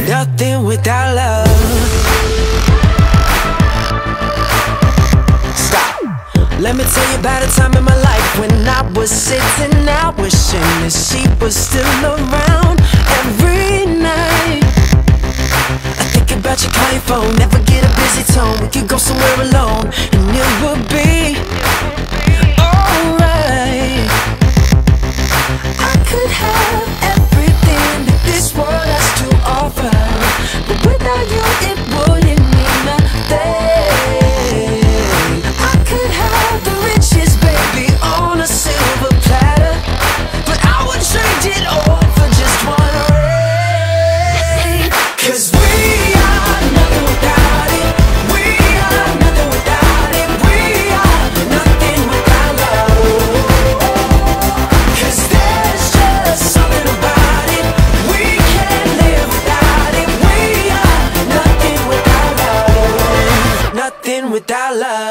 nothing without love. Stop. Let me tell you about a time in my life when I was sitting out wishing that she was still around. Every night I think about you, call your phone, never get a busy tone. We could go somewhere alone and it would be alright. I could have everything that this world has to offer, but without you it wouldn't mean nothing. I could have the riches, baby, on a silver platter, but I would trade it all for just one ring. 'Cause we are nothing without it. We are nothing without it. We are nothing without love. 'Cause there's just something about it. We can't live without it. We are nothing without love. Nothing without love.